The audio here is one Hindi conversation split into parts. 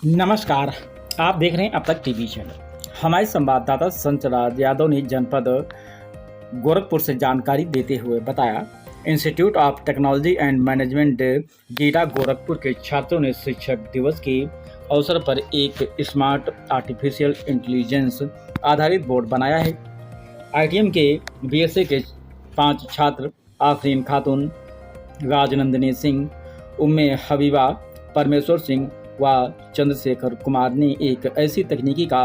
नमस्कार। आप देख रहे हैं अब तक टीवी चैनल। हमारे संवाददाता संतराज यादव ने जनपद गोरखपुर से जानकारी देते हुए बताया, institute of technology and management गीटा गोरखपुर के छात्रों ने शिक्षक दिवस के अवसर पर एक स्मार्ट आर्टिफिशियल इंटेलिजेंस आधारित बोर्ड बनाया है। आईटीएम के बीएसए के 5 छात्र आफरीन खातून, राजनंदिनी सिंह, उम्मे हबीबा, परमेश्वर सिंह व चंद्रशेखर कुमार ने एक ऐसी तकनीकी का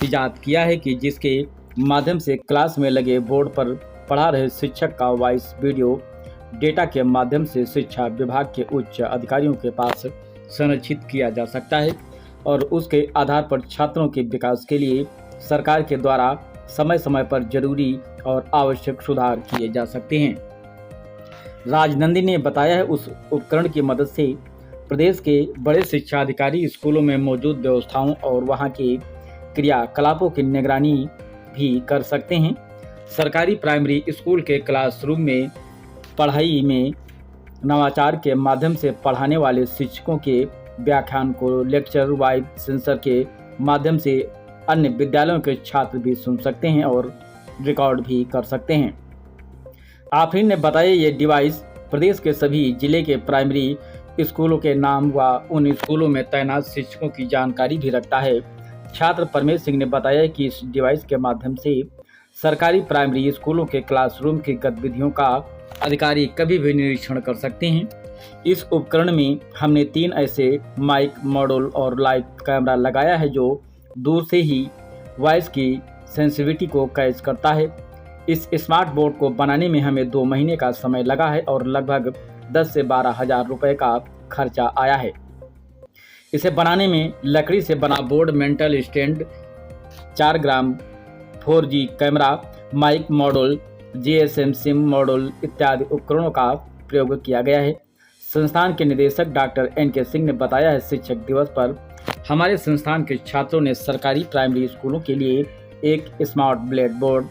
इजाद किया है कि जिसके माध्यम से क्लास में लगे बोर्ड पर पढ़ा रहे शिक्षक का वॉइस वीडियो डेटा के माध्यम से शिक्षा विभाग के उच्च अधिकारियों के पास संरक्षित किया जा सकता है और उसके आधार पर छात्रों के विकास के लिए सरकार के द्वारा समय समय पर जरूरी और आवश्यक सुधार किए जा सकते हैं। राजनंदी ने बताया है, उस उपकरण की मदद से प्रदेश के बड़े शिक्षा अधिकारी स्कूलों में मौजूद व्यवस्थाओं और वहां के क्रियाकलापों की निगरानी भी कर सकते हैं। सरकारी प्राइमरी स्कूल के क्लासरूम में पढ़ाई में नवाचार के माध्यम से पढ़ाने वाले शिक्षकों के व्याख्यान को लेक्चर वाइब सेंसर के माध्यम से अन्य विद्यालयों के छात्र भी सुन सकते हैं और रिकॉर्ड भी कर सकते हैं। आफरीन ने बताया, ये डिवाइस प्रदेश के सभी जिले के प्राइमरी स्कूलों के नाम व उन स्कूलों में तैनात शिक्षकों की जानकारी भी रखता है। छात्र परमेश सिंह ने बताया कि इस डिवाइस के माध्यम से सरकारी प्राइमरी स्कूलों के क्लासरूम की गतिविधियों का अधिकारी कभी भी निरीक्षण कर सकते हैं। इस उपकरण में हमने 3 ऐसे माइक मॉड्यूल और लाइव कैमरा लगाया है जो दूर से ही वॉइस की सेंसिटिविटी को कैच करता है। इस स्मार्ट बोर्ड को बनाने में हमें 2 महीने का समय लगा है और लगभग 10 से 12 हज़ार रुपये का खर्चा आया है। इसे बनाने में लकड़ी से बना board, metal stand, 4 gram 4G camera, mic module, GSM SIM module इत्यादि उपकरणों का प्रयोग किया गया है। संस्थान के निदेशक डॉक्टर NK सिंह ने बताया है, शिक्षक दिवस पर हमारे संस्थान के छात्रों ने सरकारी प्राइमरी स्कूलों के लिए एक स्मार्ट ब्लैक बोर्ड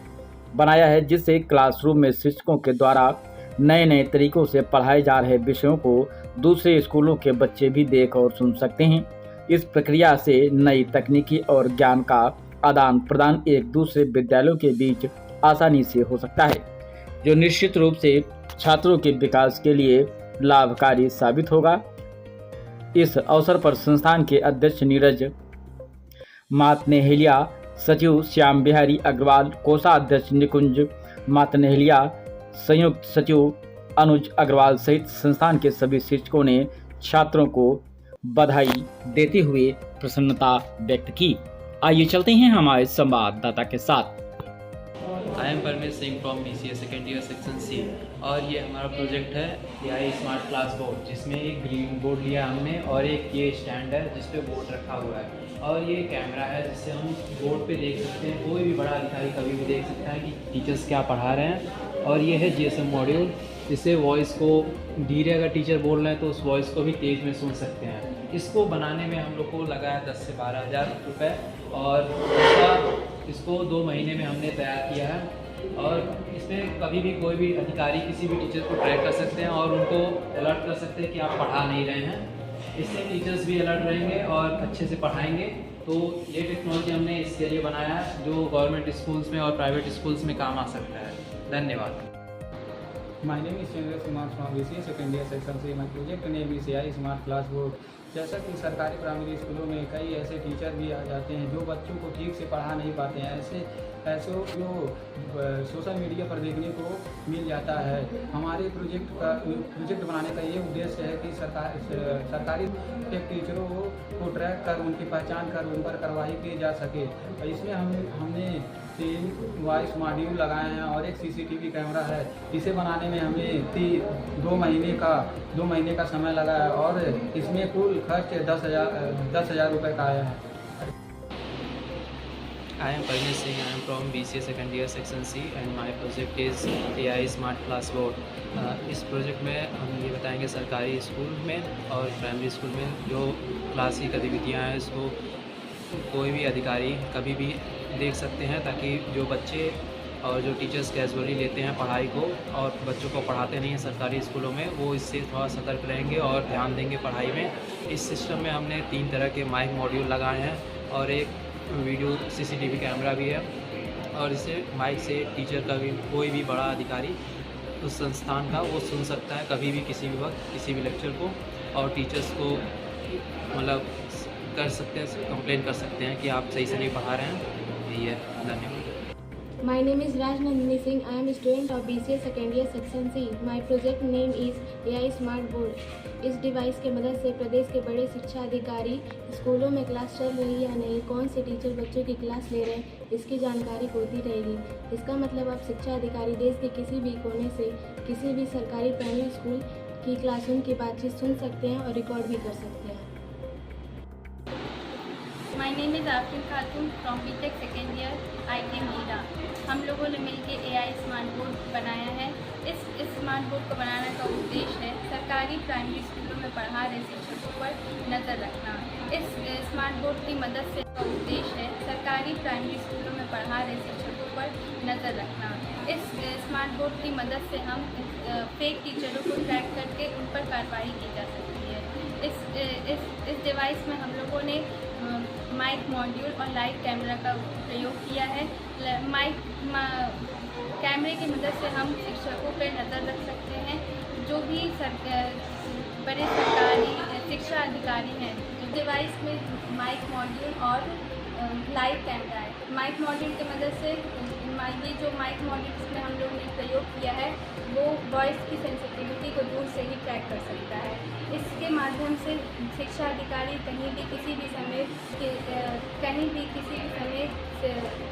बनाया है जिससे क्लासरूम में शिक्षकों के द्वारा नए नए तरीकों से पढ़ाए जा रहे विषयों को दूसरे स्कूलों के बच्चे भी देख और सुन सकते हैं। इस प्रक्रिया से नई तकनीकी और ज्ञान का आदान प्रदान एक दूसरे विद्यालयों के बीच आसानी से हो सकता है, जो निश्चित रूप से छात्रों के विकास के लिए लाभकारी साबित होगा। इस अवसर पर संस्थान के अध्यक्ष नीरज मातनेहिलिया, सचिव श्याम बिहारी अग्रवाल, कोषाध्यक्ष निकुंज मातनेहिलिया, संयुक्त सचिव अनुज अग्रवाल सहित संस्थान के सभी शिक्षकों ने छात्रों को बधाई देते हुए प्रसन्नता व्यक्त की। आइए चलते हैं हमारे संवाददाता के साथ। I am Paramesh Singh from BCA second year section C और ये हमारा प्रोजेक्ट है AI स्मार्ट क्लास बोर्ड, जिसमें एक ग्रीन बोर्ड लिया हमने और एक ये स्टैंड है जिस पे बोर्ड रखा हुआ है और ये कैमरा है जिससे हम बोर्ड पे देख सकते हैं। कोई भी बड़ा अधिकारी कभी भी देख सकता है कि टीचर्स क्या पढ़ा रहे हैं। और ये है GSM मॉड्यूल, जिससे वॉइस को धीरे अगर टीचर बोल रहे हैं तो उस वॉइस को भी तेज़ में सुन सकते हैं। इसको बनाने में हम लोग को लगा है 10 से 12 हज़ार रुपये और इसको 2 महीने में हमने तैयार किया है। और इसमें कभी भी कोई भी अधिकारी किसी भी टीचर को ट्रैक कर सकते हैं और उनको अलर्ट कर सकते हैं कि आप पढ़ा नहीं रहे हैं। इससे टीचर्स भी अलर्ट रहेंगे और अच्छे से पढ़ाएंगे। तो ये टेक्नोलॉजी हमने इसके लिए बनाया है जो गवर्नमेंट स्कूल्स में और प्राइवेट स्कूल्स में काम आ सकता है। धन्यवाद। My name is Chandra Kumar from BCA second year section C. My project name is AI Smart Classboard। जैसा कि सरकारी प्राइमरी स्कूलों में कई ऐसे टीचर भी आ जाते हैं जो बच्चों को ठीक से पढ़ा नहीं पाते हैं। ऐसे जो सोशल मीडिया पर देखने को मिल जाता है। हमारे प्रोजेक्ट बनाने का ये उद्देश्य है कि सरकारी टीचरों को ट्रैक कर उनकी पहचान कर उन पर कार्रवाई की जा सके। और इसमें हमने 3 वॉइस मॉड्यूल लगाए हैं और एक CCTV कैमरा है। इसे बनाने में हमें 2 महीने का समय लगा है और इसमें कुल खर्च 10 हज़ार रुपये का आया है। I am Parmesh Singh. I am from BCA second year section C and my project is AI Smart Classboard। इस प्रोजेक्ट में हम ये बताएंगे सरकारी स्कूल में और प्राइमरी स्कूल में जो क्लास की गतिविधियाँ हैं इसको कोई भी अधिकारी कभी भी देख सकते हैं, ताकि जो बच्चे और जो टीचर्स कैजुअली लेते हैं पढ़ाई को और बच्चों को पढ़ाते नहीं हैं सरकारी स्कूलों में, वो इससे थोड़ा सतर्क रहेंगे और ध्यान देंगे पढ़ाई में। इस सिस्टम में हमने 3 तरह के माइक मॉड्यूल लगाए हैं और एक वीडियो CCTV कैमरा भी है, और इससे माइक से टीचर का भी कोई भी बड़ा अधिकारी उस संस्थान का वो सुन सकता है कभी भी किसी भी वक्त किसी भी लेक्चर को, और टीचर्स को मतलब कर सकते हैं, कंप्लेन कर सकते हैं कि आप सही से नहीं पढ़ा रहे हैं। यही है। धन्यवाद। My name is Raj Nandini Singh. I am a student of BCA second year section C. My project name is AI Smart Board. इस डिवाइस के मदद से प्रदेश के बड़े शिक्षा अधिकारी स्कूलों में क्लास चल रही है या नहीं, कौन से टीचर बच्चों की क्लास ले रहे हैं, इसकी जानकारी होती रहेगी। इसका मतलब अब शिक्षा अधिकारी देश के किसी भी कोने से किसी भी सरकारी प्राइमरी स्कूल की क्लासरूम की बातचीत सुन सकते हैं और रिकॉर्ड भी कर सकते हैं। My name is Afin Khatun from BTech second year IIT Meera. हम लोगों ने मिलकर AI स्मार्ट बोर्ड बनाया है। इस स्मार्ट बोर्ड को बनाने का उद्देश्य है सरकारी प्राइमरी स्कूलों में पढ़ा रहे शिक्षकों पर नज़र रखना। इस स्मार्ट बोर्ड की मदद से का उद्देश्य है सरकारी प्राइमरी स्कूलों में पढ़ा रहे शिक्षकों पर नज़र रखना। इस स्मार्ट बोर्ड की मदद से हम फेक टीचरों को ट्रैक करके उन पर कार्रवाई की जा सकती है। इस डिवाइस में हम लोगों ने माइक मॉड्यूल और लाइव कैमरा का प्रयोग किया है। कैमरे की मदद से हम शिक्षकों पर नज़र रख सकते हैं। जो भी बड़े सरकारी शिक्षा अधिकारी हैं, इस डिवाइस में माइक मॉड्यूल और लाइव कैमरा है। माइक मॉड्यूल की मदद से ये जो माइक मॉड्यूल जिसमें हम लोगों ने प्रयोग किया है वो वॉइस की सेंसिटिविटी को दूर से ही ट्रैक कर सकता है। इसके माध्यम से शिक्षा अधिकारी कहीं भी किसी भी समय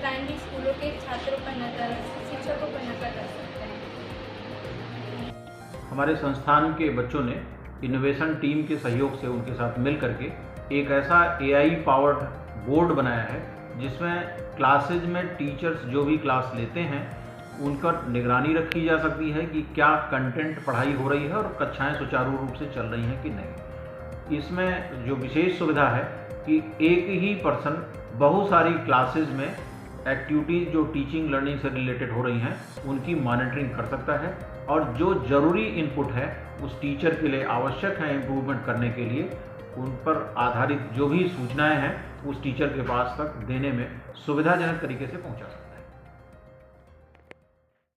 प्राइमरी स्कूलों के छात्रों पर नज़र, शिक्षकों पर नज़र रख सकते हैं। हमारे संस्थान के बच्चों ने इनोवेशन टीम के सहयोग से उनके साथ मिल करके एक ऐसा AI पावर्ड बोर्ड बनाया है जिसमें क्लासेज में टीचर्स जो भी क्लास लेते हैं उन पर निगरानी रखी जा सकती है कि क्या कंटेंट पढ़ाई हो रही है और कक्षाएं सुचारू रूप से चल रही हैं कि नहीं। इसमें जो विशेष सुविधा है कि एक ही पर्सन बहुत सारी क्लासेज में एक्टिविटीज़ जो टीचिंग लर्निंग से रिलेटेड हो रही हैं उनकी मॉनिटरिंग कर सकता है, और जो ज़रूरी इनपुट है उस टीचर के लिए आवश्यक है इम्प्रूवमेंट करने के लिए, उन पर आधारित जो भी सूचनाएं हैं उस टीचर के पास तक देने में सुविधाजनक तरीके से पहुंचा सकते हैं।